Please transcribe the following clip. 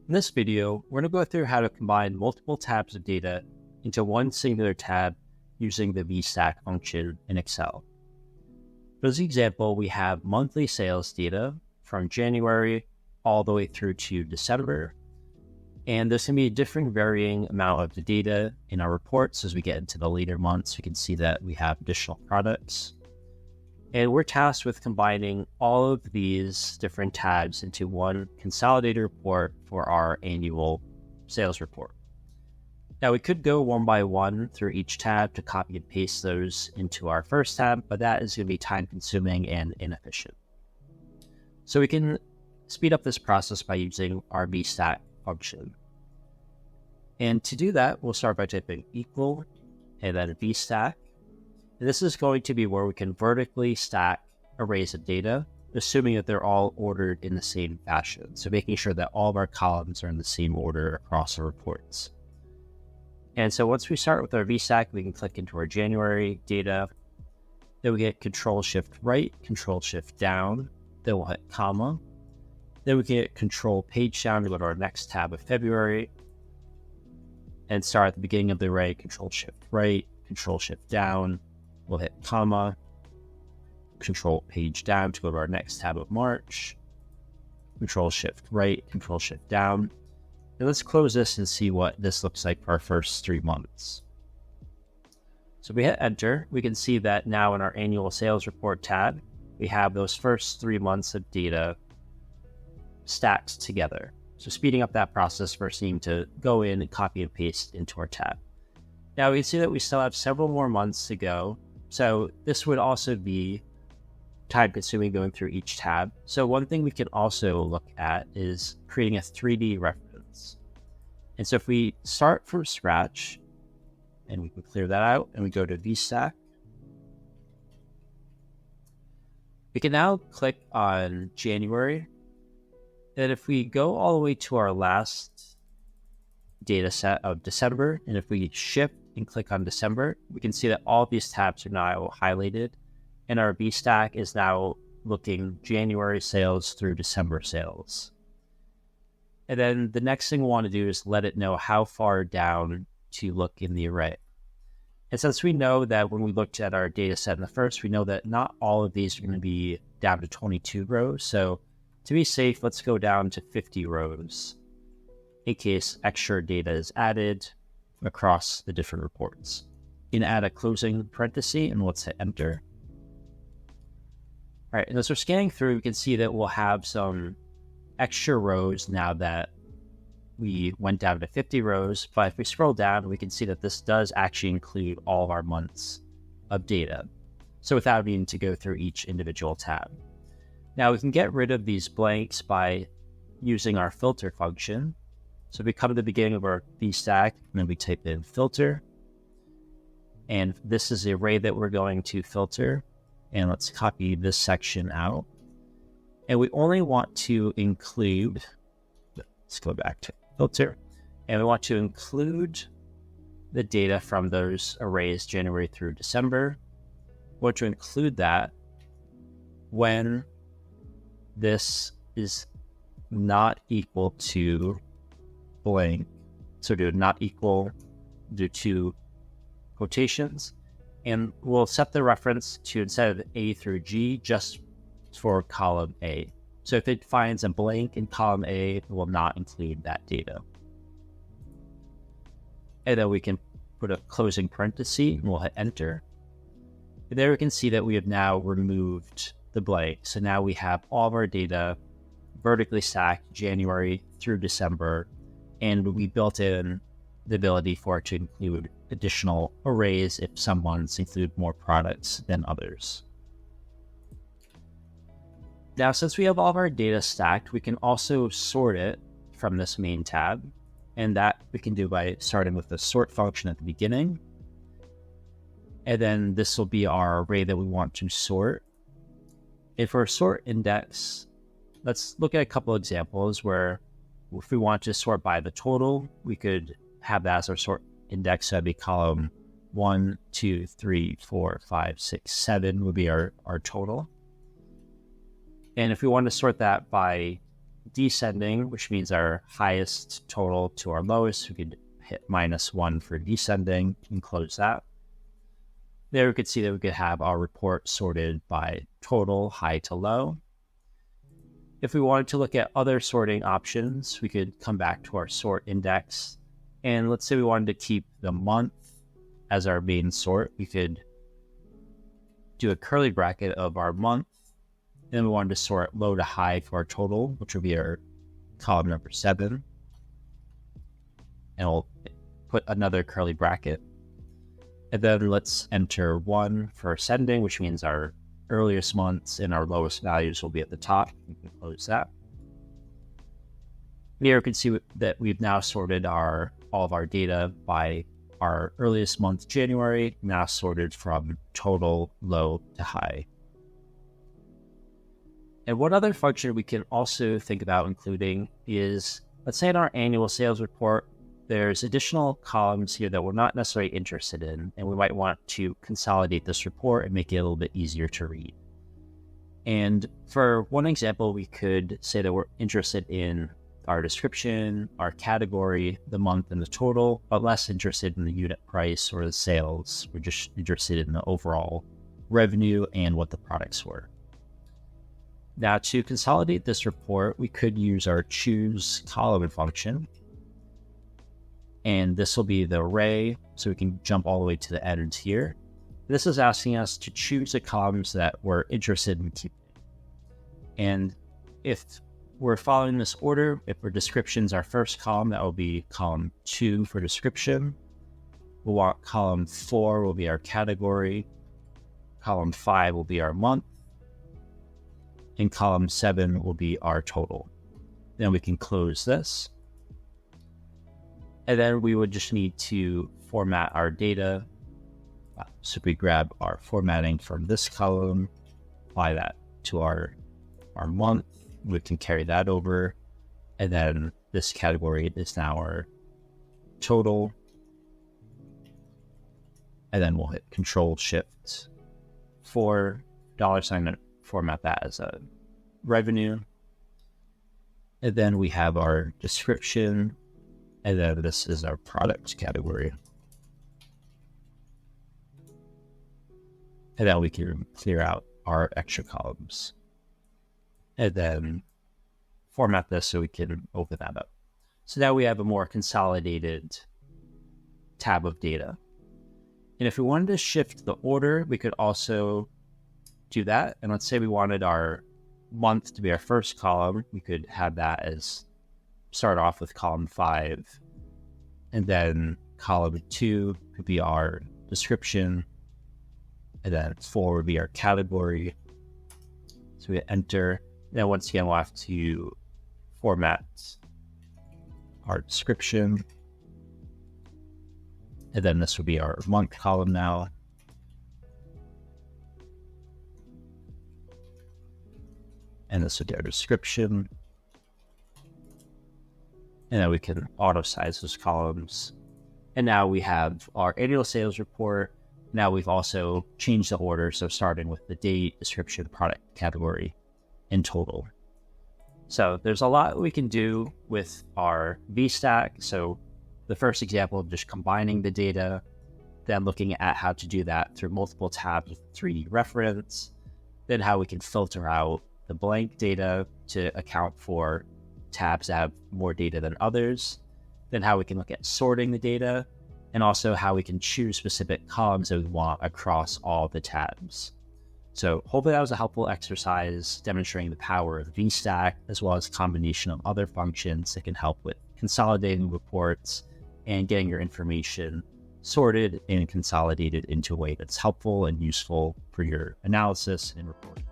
In this video, we're going to go through how to combine multiple tabs of data into one singular tab using the VSTACK function in Excel. For this example, we have monthly sales data from January all the way through to December. And there's going to be a different varying amount of the data in our reports. As we get into the later months, we can see that we have additional products. And we're tasked with combining all of these different tabs into one consolidated report for our annual sales report. Now, we could go one by one through each tab to copy and paste those into our first tab, but that is going to be time consuming and inefficient. So we can speed up this process by using our VSTACK function. And to do that, we'll start by typing equal and then VSTACK. And this is going to be where we can vertically stack arrays of data, assuming that they're all ordered in the same fashion. So making sure that all of our columns are in the same order across our reports. And so once we start with our VSTACK, we can click into our January data. Then we get Control-Shift-Right, Control-Shift-Down. Then we'll hit comma. Then we can hit Control-Page Down to go to our next tab of February. And start at the beginning of the array, Control-Shift-Right, Control-Shift-Down. We'll hit comma, Control-Page Down to go to our next tab of March. Control-Shift-Right, Control-Shift-Down. And let's close this and see what this looks like for our first 3 months. So if we hit enter, we can see that now in our annual sales report tab, we have those first 3 months of data stacked together. So speeding up that process for us needing to go in and copy and paste into our tab. Now we can see that we still have several more months to go. So this would also be time consuming going through each tab. So one thing we can also look at is creating a 3D reference. And so if we start from scratch and we can clear that out and we go to VSTACK, we can now click on January. And if we go all the way to our last data set of December, and if we shift and click on December, we can see that all of these tabs are now highlighted, and our VSTACK is now looking January sales through December sales. And then the next thing we want to do is let it know how far down to look in the array. And since we know that when we looked at our data set in the first, we know that not all of these are going to be down to 22 rows. So to be safe, let's go down to 50 rows in case extra data is added across the different reports. You can add a closing parenthesis and let's hit enter. All right, and as we're scanning through, we can see that we'll have some extra rows now that we went down to 50 rows. But if we scroll down, we can see that this does actually include all of our months of data. So without needing to go through each individual tab. Now we can get rid of these blanks by using our filter function. So we come to the beginning of our VSTACK, and then we type in filter. And this is the array that we're going to filter. And let's copy this section out. And we only want to include, let's go back to filter. And we want to include the data from those arrays January through December. We want to include that when this is not equal to blank. So do not equal, do two quotations, and we'll set the reference to, instead of A through G, just for column A. So if it finds a blank in column A, it will not include that data. And then we can put a closing parenthesis and we'll hit enter. And there we can see that we have now removed the blank. So now we have all of our data vertically stacked January through December, and we built in the ability for it to include additional arrays if some ones include more products than others. Now, since we have all of our data stacked, we can also sort it from this main tab, and that we can do by starting with the sort function at the beginning. And then this will be our array that we want to sort. And for a sort index, let's look at a couple examples where if we want to sort by the total, we could have that as our sort index. So that'd be column 1, 2, 3, 4, 5, 6, 7 would be our total. And if we want to sort that by descending, which means our highest total to our lowest. We could hit -1 for descending and close that. There we could see that we could have our report sorted by total, high to low. If we wanted to look at other sorting options, we could come back to our sort index. And let's say we wanted to keep the month as our main sort. We could do a curly bracket of our month. Then we wanted to sort low to high for our total, which would be our column number 7. And we'll put another curly bracket. And then let's enter 1 for ascending, which means our earliest months and our lowest values will be at the top. We can close that. Here you can see that we've now sorted all of our data by our earliest month, January, now sorted from total, low to high. And one other function we can also think about including is, let's say in our annual sales report, there's additional columns here that we're not necessarily interested in, and we might want to consolidate this report and make it a little bit easier to read. And for one example, we could say that we're interested in our description, our category, the month, and the total, but less interested in the unit price or the sales. We're just interested in the overall revenue and what the products were. Now, to consolidate this report, we could use our choose column function. And this will be the array, so we can jump all the way to the end here. This is asking us to choose the columns that we're interested in keeping. And if we're following this order, if our description is our first column, that will be column 2 for description. We'll want column 4 will be our category. Column 5 will be our month. And column 7 will be our total. Then we can close this. And then we would just need to format our data. So we grab our formatting from this column, apply that to our month. We can carry that over. And then this category is now our total. And then we'll hit Control-Shift-4 $, and format that as a revenue. And then we have our description. And then this is our product category. And then we can clear out our extra columns. And then format this so we can open that up. So now we have a more consolidated tab of data. And if we wanted to shift the order, we could also do that. And let's say we wanted our month to be our first column. We could have that as start off with column 5, and then column 2 could be our description, and then 4 would be our category. So we enter. Then once again, we'll have to format our description, and then this would be our month column now. And this would be our description. And then we can auto size those columns. And now we have our annual sales report. Now we've also changed the order. So starting with the date, description, product category, and total. So there's a lot we can do with our VSTACK. So the first example of just combining the data, then looking at how to do that through multiple tabs with 3D reference, then how we can filter out the blank data to account for tabs that have more data than others, then how we can look at sorting the data, and also how we can choose specific columns that we want across all the tabs. So hopefully that was a helpful exercise demonstrating the power of VSTACK, as well as a combination of other functions that can help with consolidating reports and getting your information sorted and consolidated into a way that's helpful and useful for your analysis and reporting.